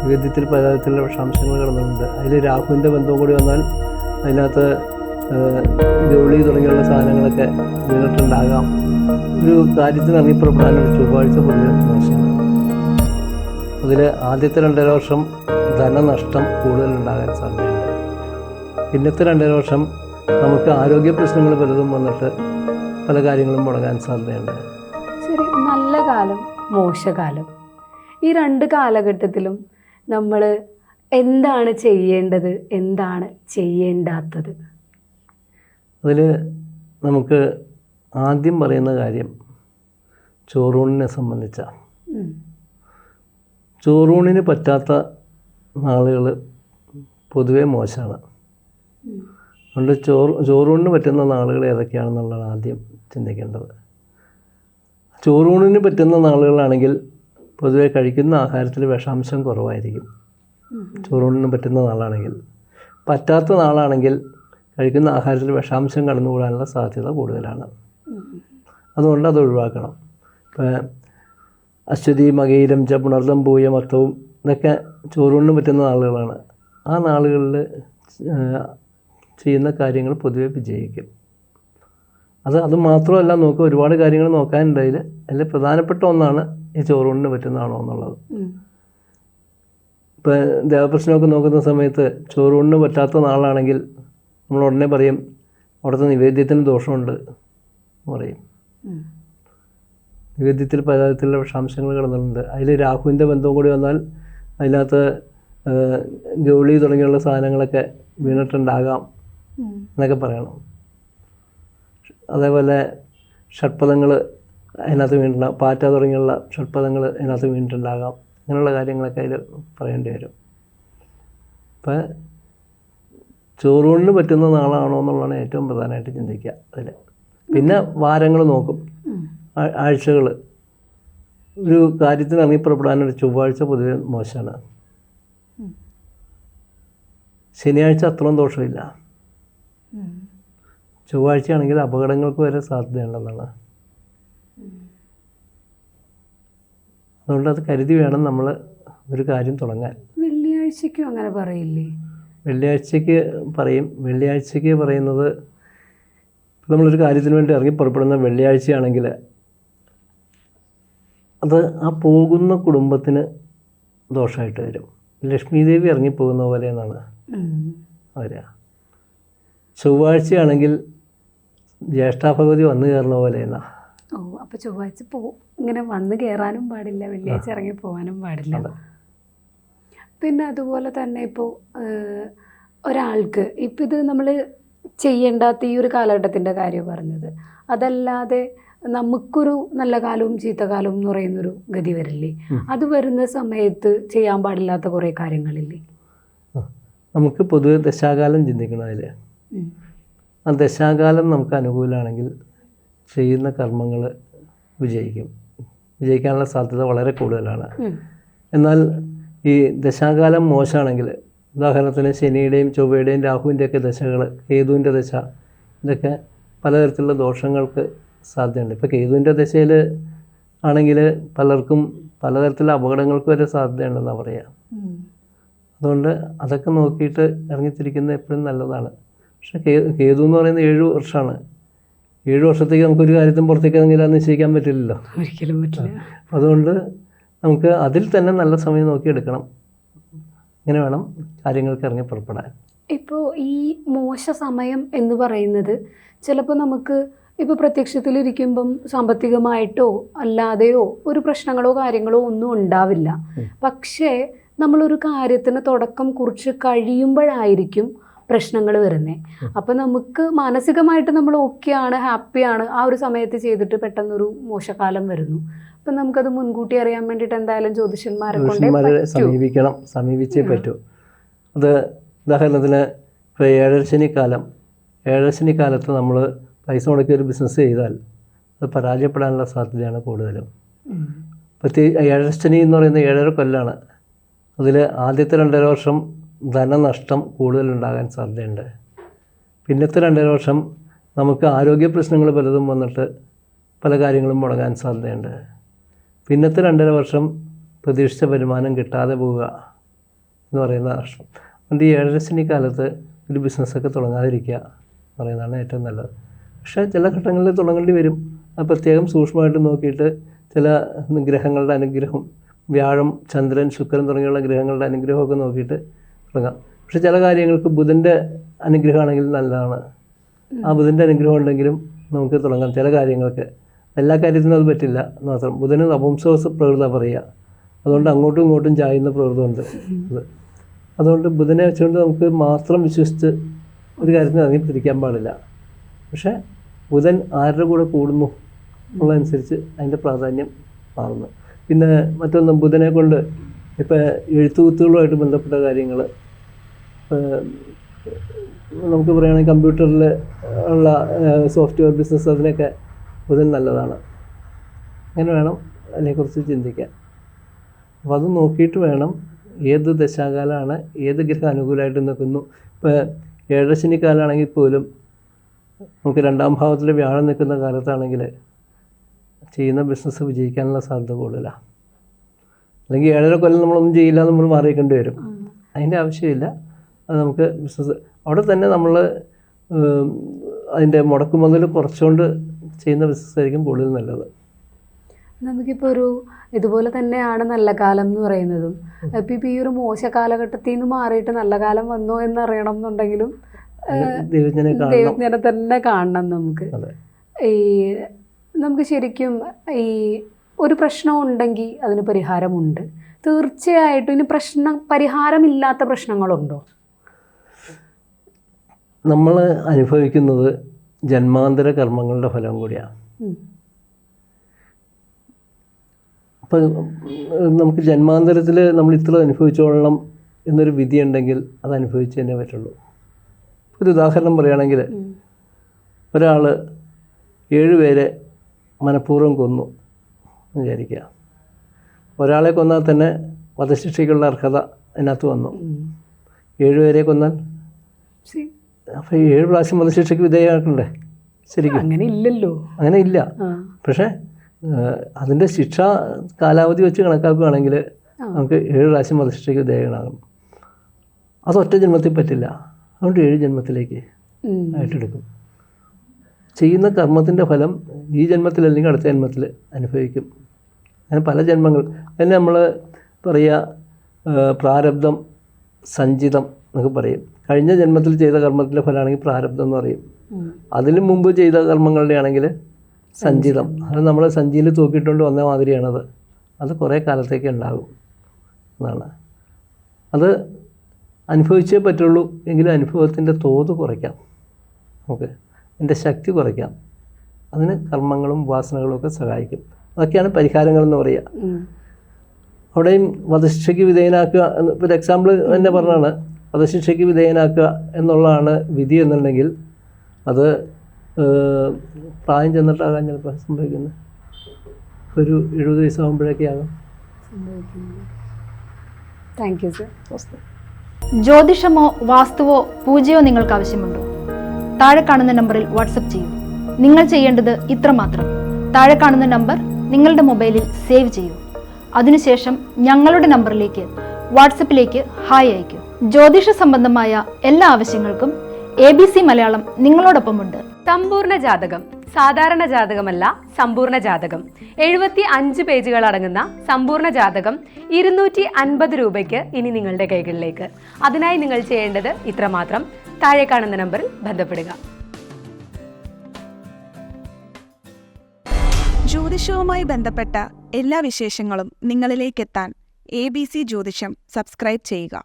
നിവേദ്യത്തിൽ പലതരത്തിലുള്ള വിഷാംശങ്ങൾ കിടന്നിട്ടുണ്ട്. അതിൽ രാഹുവിൻ്റെ ബന്ധവും കൂടി വന്നാൽ അതിനകത്ത് ഗൗളി തുടങ്ങിയുള്ള സാധനങ്ങളൊക്കെ വീണിട്ടുണ്ടാകാം. ഒരു കാര്യത്തിന് ഇറങ്ങിപ്പുറപ്പെടാനൊരു ചൊവ്വാഴ്ച പൊതുവെ മോശമാണ്. അതിൽ ആദ്യത്തെ 2.5 വർഷം ധനനഷ്ടം കൂടുതലുണ്ടാകാൻ സാധ്യതയുണ്ട്. പിന്നത്തെ 2.5 വർഷം നമുക്ക് ആരോഗ്യ പ്രശ്നങ്ങൾ പലതും വന്നിട്ട് പല കാര്യങ്ങളും മുടങ്ങാൻ സാധ്യതയുണ്ട്. ശരി, നല്ല കാലം മോശകാലം, ഈ 2 കാലഘട്ടത്തിലും നമ്മൾ എന്താണ് ചെയ്യേണ്ടത്, എന്താണ് ചെയ്യേണ്ടാത്തത്? അതിൽ നമുക്ക് ആദ്യം പറയുന്ന കാര്യം ചോറൂണിനെ സംബന്ധിച്ചാണ്. ചോറൂണിന് പറ്റാത്ത നാളുകൾ പൊതുവേ മോശമാണ്. അതുകൊണ്ട് ചോറൂണിന് പറ്റുന്ന നാളുകൾ ഏതൊക്കെയാണെന്നുള്ളതാണ് ആദ്യം ചിന്തിക്കേണ്ടത്. ചോറൂണിന് പറ്റുന്ന നാളുകളാണെങ്കിൽ പൊതുവെ കഴിക്കുന്ന ആഹാരത്തിൽ വിഷാംശം കുറവായിരിക്കും. ചോറൂണിന് പറ്റുന്ന നാളാണെങ്കിൽ. പറ്റാത്ത നാളാണെങ്കിൽ കഴിക്കുന്ന ആഹാരത്തിൽ വിഷാംശം കടന്നുകൂടാനുള്ള സാധ്യത കൂടുതലാണ്. അതുകൊണ്ട് അത് ഒഴിവാക്കണം. ഇപ്പോൾ അശ്വതി മകയിരം ച പുണർദം പൂയമത്തവും ഇതൊക്കെ ചോറൂണിന് പറ്റുന്ന നാളുകളാണ്. ആ നാളുകളിൽ ചെയ്യുന്ന കാര്യങ്ങൾ പൊതുവെ വിജയിക്കും. അത് മാത്രമല്ല, നമുക്ക് ഒരുപാട് കാര്യങ്ങൾ നോക്കാനുണ്ട്. അതിൽ പ്രധാനപ്പെട്ട ഒന്നാണ് ഈ ചോറൂണിന് പറ്റുന്നതാണോ എന്നുള്ളത്. ഇപ്പോൾ ദേവപ്രശ്നമൊക്കെ നോക്കുന്ന സമയത്ത് ചോറൂണിന് പറ്റാത്ത നാളാണെങ്കിൽ നമ്മൾ ഉടനെ പറയും അവിടുത്തെ നിവേദ്യത്തിന് ദോഷമുണ്ട് എന്ന് പറയും. നിവേദ്യത്തിൽ പലതരത്തിലുള്ള വിഷാംശങ്ങൾ കിടന്നിട്ടുണ്ട്. അതിൽ രാഹുവിൻ്റെ ബന്ധവും കൂടി വന്നാൽ അതിനകത്ത് ഗൗളി തുടങ്ങിയുള്ള സാധനങ്ങളൊക്കെ വീണിട്ടുണ്ടാകാം എന്നൊക്കെ പറയണം. അതേപോലെ ഷഡ്പദങ്ങൾ അതിനകത്ത് വീണിട്ടുണ്ടാകും. പാറ്റ തുടങ്ങിയുള്ള ഷഡ്പദങ്ങൾ അതിനകത്ത് വീണിട്ടുണ്ടാകാം. അങ്ങനെയുള്ള കാര്യങ്ങളൊക്കെ അതിൽ പറയേണ്ടി വരും. അപ്പം ചോറൂണിന് പറ്റുന്ന നാളാണോ എന്നുള്ളതാണ് ഏറ്റവും പ്രധാനമായിട്ട് ചിന്തിക്കുക അതിൽ. പിന്നെ വാരങ്ങൾ നോക്കും, ആഴ്ചകൾ. ഒരു കാര്യത്തിന് ഇറങ്ങിപ്പുറപ്പെടാനൊരു ചൊവ്വാഴ്ച പൊതുവെ മോശമാണ്. ശനിയാഴ്ച അത്രയും ദോഷമില്ല. ചൊവ്വാഴ്ചയാണെങ്കിൽ അപകടങ്ങൾക്ക് വരെ സാധ്യതയുണ്ടെന്നാണ്. അതുകൊണ്ട് അത് കരുതി വേണം നമ്മൾ ഒരു കാര്യം തുടങ്ങാൻ. വെള്ളിയാഴ്ചയ്ക്കും അങ്ങനെ പറയില്ലേ? വെള്ളിയാഴ്ചയ്ക്ക് പറയും. വെള്ളിയാഴ്ചയ്ക്ക് പറയുന്നത് നമ്മളൊരു കാര്യത്തിന് വേണ്ടി ഇറങ്ങി പുറപ്പെടുന്ന വെള്ളിയാഴ്ചയാണെങ്കിൽ അത് ആ പോകുന്ന കുടുംബത്തിന് ദോഷമായിട്ട് വരും. ലക്ഷ്മി ദേവി ഇറങ്ങിപ്പോകുന്ന പോലെ എന്നാണ് വരിക. ചൊവ്വാഴ്ചയാണെങ്കിൽ ജ്യേഷ്ഠാഭഗവതി വന്നു കയറുന്ന പോലെ എന്നാണ്. ഓ, അപ്പോൾ ചൊവ്വാഴ്ച ഇങ്ങനെ വന്ന് കയറാനും പാടില്ല, വെള്ളിയാഴ്ച ഇറങ്ങി പോകാനും പാടില്ല. പിന്നെ അതുപോലെ തന്നെ ഇപ്പോൾ ഒരാൾക്ക് ഇപ്പം ഇത് നമ്മൾ ചെയ്യേണ്ടാത്ത ഈ ഒരു കാലഘട്ടത്തിൻ്റെ കാര്യം പറഞ്ഞത്, അതല്ലാതെ നമുക്കൊരു നല്ല കാലവും ചീത്തകാലവും എന്ന് പറയുന്നൊരു ഗതി വരില്ലേ? അത് വരുന്ന സമയത്ത് ചെയ്യാൻ പാടില്ലാത്ത കുറേ കാര്യങ്ങളില്ലേ? നമുക്ക് പൊതുവെ ദശാകാലം ചിന്തിക്കണം. അതിൽ ആ ദശാകാലം നമുക്ക് അനുകൂലമാണെങ്കിൽ ചെയ്യുന്ന കർമ്മങ്ങൾ വിജയിക്കാനുള്ള സാധ്യത വളരെ കൂടുതലാണ്. എന്നാൽ ഈ ദശാകാലം മോശമാണെങ്കിൽ, ഉദാഹരണത്തിന് ശനിയുടെയും ചൊവ്വയുടെയും രാഹുവിൻ്റെയൊക്കെ ദശകൾ, കേതുവിൻ്റെ ദശ, ഇതൊക്കെ പലതരത്തിലുള്ള ദോഷങ്ങൾക്ക് സാധ്യതയുണ്ട്. ഇപ്പോൾ കേതുവിൻ്റെ ദശയിൽ ആണെങ്കിൽ പലർക്കും പലതരത്തിലുള്ള അപകടങ്ങൾക്ക് വരെ സാധ്യതയുണ്ടെന്നാണ് പറയുക. അതുകൊണ്ട് അതൊക്കെ നോക്കിയിട്ട് ഇറങ്ങിത്തിരിക്കുന്നത് എപ്പോഴും നല്ലതാണ്. പക്ഷേ കേതു എന്ന് പറയുന്നത് 7 വർഷമാണ്. 7 വർഷത്തേക്ക് നമുക്കൊരു കാര്യത്തും പുറത്തേക്ക് ഇറങ്ങില്ലാന്ന് നിശ്ചയിക്കാൻ പറ്റില്ലല്ലോ. ഒരിക്കലും പറ്റില്ല. അതുകൊണ്ട് നമുക്ക് അതിൽ തന്നെ നല്ല സമയം നോക്കിയെടുക്കണം. ഇങ്ങനെ വേണം കാര്യങ്ങൾക്ക് ഇറങ്ങി പുറപ്പെടാൻ. ഇപ്പോൾ ഈ മോശ സമയം എന്ന് പറയുന്നത് ചിലപ്പോൾ നമുക്ക് ഇപ്പോൾ പ്രത്യക്ഷത്തിലിരിക്കുമ്പം സാമ്പത്തികമായിട്ടോ അല്ലാതെയോ ഒരു പ്രശ്നങ്ങളോ കാര്യങ്ങളോ ഒന്നും ഉണ്ടാവില്ല. പക്ഷേ നമ്മളൊരു കാര്യത്തിന് തുടക്കം കുറിച്ച് കഴിയുമ്പോഴായിരിക്കും പ്രശ്നങ്ങൾ വരുന്നത്. അപ്പം നമുക്ക് മാനസികമായിട്ട് നമ്മൾ ഓക്കെയാണ്, ഹാപ്പിയാണ്, ആ ഒരു സമയത്ത് ചെയ്തിട്ട് പെട്ടെന്നൊരു മോശകാലം വരുന്നു. അപ്പം നമുക്കത് മുൻകൂട്ടി അറിയാൻ വേണ്ടിയിട്ട് എന്തായാലും ജ്യോതിഷന്മാരെ സമീപിച്ചേ പറ്റൂ. അത് ഉദാഹരണത്തിന് ഇപ്പോൾ ഏഴരശനി കാലത്ത് നമ്മൾ പൈസ മുടക്കി ഒരു ബിസിനസ് ചെയ്താൽ അത് പരാജയപ്പെടാനുള്ള സാധ്യതയാണ് കൂടുതലും. ഏഴരശനി എന്ന് പറയുന്നത് 7.5 കൊല്ലാണ്. അതിൽ ആദ്യത്തെ 2.5 വർഷം ധനനഷ്ടം കൂടുതലുണ്ടാകാൻ സാധ്യതയുണ്ട്. പിന്നത്തെ 2.5 വർഷം നമുക്ക് ആരോഗ്യ പ്രശ്നങ്ങൾ പലതും വന്നിട്ട് പല കാര്യങ്ങളും മുടങ്ങാൻ സാധ്യതയുണ്ട്. പിന്നത്തെ 2.5 വർഷം പ്രതീക്ഷിച്ച വരുമാനം കിട്ടാതെ പോവുക, എന്ന് പറയുന്ന നഷ്ടം. അതുകൊണ്ട് ഈ 7.5 കാലത്ത് ഒരു ബിസിനസ്സൊക്കെ തുടങ്ങാതിരിക്കുക എന്ന് പറയുന്നതാണ് ഏറ്റവും നല്ലത്. പക്ഷേ ചില ഘട്ടങ്ങളിൽ തുടങ്ങേണ്ടി വരും. അത് പ്രത്യേകം സൂക്ഷ്മമായിട്ട് നോക്കിയിട്ട് ചില ഗ്രഹങ്ങളുടെ അനുഗ്രഹം, വ്യാഴം, ചന്ദ്രൻ, ശുക്രൻ തുടങ്ങിയുള്ള ഗ്രഹങ്ങളുടെ അനുഗ്രഹമൊക്കെ നോക്കിയിട്ട് തുടങ്ങാം. പക്ഷെ ചില കാര്യങ്ങൾക്ക് ബുധൻ്റെ അനുഗ്രഹമാണെങ്കിൽ നല്ലതാണ്. ആ ബുധൻ്റെ അനുഗ്രഹം ഉണ്ടെങ്കിലും നമുക്ക് തുടങ്ങാം ചില കാര്യങ്ങൾക്ക്. എല്ലാ കാര്യത്തിനും അത് പറ്റില്ല എന്ന് മാത്രം. ബുധന് നപുംസക പ്രകൃത പറയുക, അതുകൊണ്ട് അങ്ങോട്ടും ഇങ്ങോട്ടും ചായുന്ന പ്രകൃതമുണ്ട് അത്. അതുകൊണ്ട് ബുധനെ വെച്ചുകൊണ്ട് നമുക്ക് മാത്രം വിശ്വസിച്ച് ഒരു കാര്യത്തിന് ഇറങ്ങിത്തിരിക്കാൻ പാടില്ല. പക്ഷേ ബുധൻ ആരുടെ കൂടെ കൂടുന്നു എന്നുള്ളതനുസരിച്ച് അതിൻ്റെ പ്രാധാന്യം മാറുന്നു. പിന്നെ മറ്റൊന്ന്, ബുധനെ കൊണ്ട് ഇപ്പോൾ എഴുത്തുകുത്തുകളുമായിട്ട് ബന്ധപ്പെട്ട കാര്യങ്ങൾ നമുക്ക് പറയുകയാണെങ്കിൽ കമ്പ്യൂട്ടറിൽ ഉള്ള സോഫ്റ്റ്വെയർ ബിസിനസ്, അതിനൊക്കെ ബുധൻ നല്ലതാണ്. അങ്ങനെ വേണം അതിനെക്കുറിച്ച് ചിന്തിക്കാൻ. അപ്പോൾ അത് നോക്കിയിട്ട് വേണം ഏത് ദശാകാലമാണ്, ഏത് ഗ്രഹം അനുകൂലമായിട്ട് നിൽക്കുന്നു. ഇപ്പോൾ 7.5 കാലമാണെങ്കിൽ പോലും നമുക്ക് 2ാം ഭാവത്തിൽ വ്യാഴം നിൽക്കുന്ന കാലത്താണെങ്കിൽ ചെയ്യുന്ന ബിസിനസ് വിജയിക്കാനുള്ള സാധ്യത കൂടുതലാണ്. അല്ലെങ്കിൽ 7.5 കൊല്ലം നമ്മളൊന്നും ചെയ്യില്ല, നമ്മൾ മാറിയേക്കേണ്ടി വരും. അതിൻ്റെ ആവശ്യമില്ല. അത് നമുക്ക് ബിസിനസ് അവിടെ തന്നെ നമ്മൾ അതിൻ്റെ മുടക്കുമുതൽ കുറച്ചുകൊണ്ട് ചെയ്യുന്ന ബിസിനസ് ആയിരിക്കും കൂടുതൽ നല്ലത്. നമുക്കിപ്പോൾ ഒരു ഇതുപോലെ തന്നെയാണ് നല്ല കാലം എന്ന് പറയുന്നതും. ഇപ്പം ഈ ഒരു മോശ കാലഘട്ടത്തിൽ നിന്ന് മാറിയിട്ട് നല്ല കാലം വന്നോ എന്നറിയണം എന്നുണ്ടെങ്കിലും ദൈവജ്ഞനെ തന്നെ കാണണം നമുക്ക്. നമുക്ക് ശരിക്കും ഈ ഒരു പ്രശ്നം ഉണ്ടെങ്കിൽ അതിന് പരിഹാരമുണ്ട്. തീർച്ചയായിട്ടും ഇനി പരിഹാരമില്ലാത്ത പ്രശ്നങ്ങളുണ്ടോ? നമ്മൾ അനുഭവിക്കുന്നത് ജന്മാന്തര കർമ്മങ്ങളുടെ ഫലം കൂടിയാണ്. അപ്പം നമുക്ക് ജന്മാന്തരത്തിൽ നമ്മൾ ഇത്ര അനുഭവിച്ചോളണം എന്നൊരു വിധി ഉണ്ടെങ്കിൽ അത് അനുഭവിച്ച് തന്നെ പറ്റുള്ളൂ. ഒരു ഉദാഹരണം പറയുകയാണെങ്കിൽ, ഒരാൾ 7 പേരെ മനഃപൂർവ്വം കൊന്നു വിചാരിക്കുക. ഒരാളെ കൊന്നാൽ തന്നെ വധശിക്ഷയ്ക്കുള്ള അർഹത അതിനകത്ത് വന്നു. 7 പേരെ കൊന്നാൽ അപ്പോൾ 7 പ്രാവശ്യം വധശിക്ഷയ്ക്ക് വിധേയമാക്കണ്ടേ? ശരിക്കും അങ്ങനെ ഇല്ലല്ലോ. അങ്ങനെ ഇല്ല. പക്ഷേ അതിൻ്റെ ശിക്ഷ കാലാവധി വെച്ച് കണക്കാക്കുകയാണെങ്കിൽ നമുക്ക് 7 പ്രാവശ്യം വധശിക്ഷയ്ക്ക് വിധേയമാകണം. അതൊറ്റ ജന്മത്തിൽ പറ്റില്ല. അതുകൊണ്ട് 7 ജന്മത്തിലേക്ക് ആയിട്ടെടുക്കും. ചെയ്യുന്ന കർമ്മത്തിൻ്റെ ഫലം ഈ ജന്മത്തിൽ അല്ലെങ്കിൽ അടുത്ത ജന്മത്തിൽ അനുഭവിക്കും. അങ്ങനെ പല ജന്മങ്ങൾ. അതിന് നമ്മൾ പറയുക പ്രാരബ്ധം, സഞ്ചിതം എന്നൊക്കെ പറയും. കഴിഞ്ഞ ജന്മത്തിൽ ചെയ്ത കർമ്മത്തിൻ്റെ ഫലമാണെങ്കിൽ പ്രാരബ്ധം എന്ന് പറയും. അതിന് മുമ്പ് ചെയ്ത കർമ്മങ്ങളുടെ ആണെങ്കിൽ സഞ്ചിതം. അത് നമ്മൾ സഞ്ചിയിൽ തൂക്കിയിട്ടുകൊണ്ട് വന്ന മാതിരിയാണത്. അത് കുറേ കാലത്തേക്ക് ഉണ്ടാകും എന്നാണ്. അത് അനുഭവിച്ചേ പറ്റുള്ളൂ. എങ്കിലും അനുഭവത്തിൻ്റെ തോത് കുറയ്ക്കാം, നമുക്ക് അതിൻ്റെ ശക്തി കുറയ്ക്കാം. അതിന് കർമ്മങ്ങളും ഉപാസനകളും ഒക്കെ സഹായിക്കും. അതൊക്കെയാണ് പരിഹാരങ്ങളെന്ന് പറയുക. അവിടെയും വധശിക്ഷയ്ക്ക് വിധേയനാക്കുക, ഒരു എക്സാമ്പിൾ തന്നെ പറഞ്ഞാണ്, വധശിക്ഷയ്ക്ക് വിധേയനാക്കുക എന്നുള്ളതാണ് വിധി എന്നുണ്ടെങ്കിൽ അത് പ്രായം ചെന്നിട്ടാകാൻ ചിലപ്പോൾ സംഭവിക്കുന്നത്. ഒരു 70 വയസ്സാകുമ്പോഴൊക്കെ ആകാം. Thank you sir. ജ്യോതിഷമോ വാസ്തുവോ പൂജയോ നിങ്ങൾക്ക് ആവശ്യമുണ്ടോ? താഴെ കാണുന്ന നമ്പറിൽ വാട്സപ്പ് ചെയ്യൂ. നിങ്ങൾ ചെയ്യേണ്ടത് ഇത്രമാത്രം: താഴെ കാണുന്ന നമ്പർ നിങ്ങളുടെ മൊബൈലിൽ സേവ് ചെയ്യൂ. അതിനുശേഷം ഞങ്ങളുടെ നമ്പറിലേക്ക് വാട്സപ്പിലേക്ക് ഹായ് അയക്കൂ. ജ്യോതിഷ സംബന്ധമായ എല്ലാ ആവശ്യങ്ങൾക്കും ABC മലയാളം നിങ്ങളോടൊപ്പമുണ്ട്. സമ്പൂർണ്ണ ജാതകം സാധാരണ ജാതകമല്ല, സമ്പൂർണ്ണ ജാതകം. 75 പേജുകൾ അടങ്ങുന്ന സമ്പൂർണ്ണ ജാതകം 250 രൂപയ്ക്ക് ഇനി നിങ്ങളുടെ കൈകളിലേക്ക്. അതിനായി നിങ്ങൾ ചെയ്യേണ്ടത് ഇത്രമാത്രം: താഴെ കാണുന്ന നമ്പറിൽ ബന്ധപ്പെടുക. ജ്യോതിഷവുമായി ബന്ധപ്പെട്ട എല്ലാ വിശേഷങ്ങളും നിങ്ങളിലേക്കെത്താൻ ABC ജ്യോതിഷം സബ്സ്ക്രൈബ് ചെയ്യുക.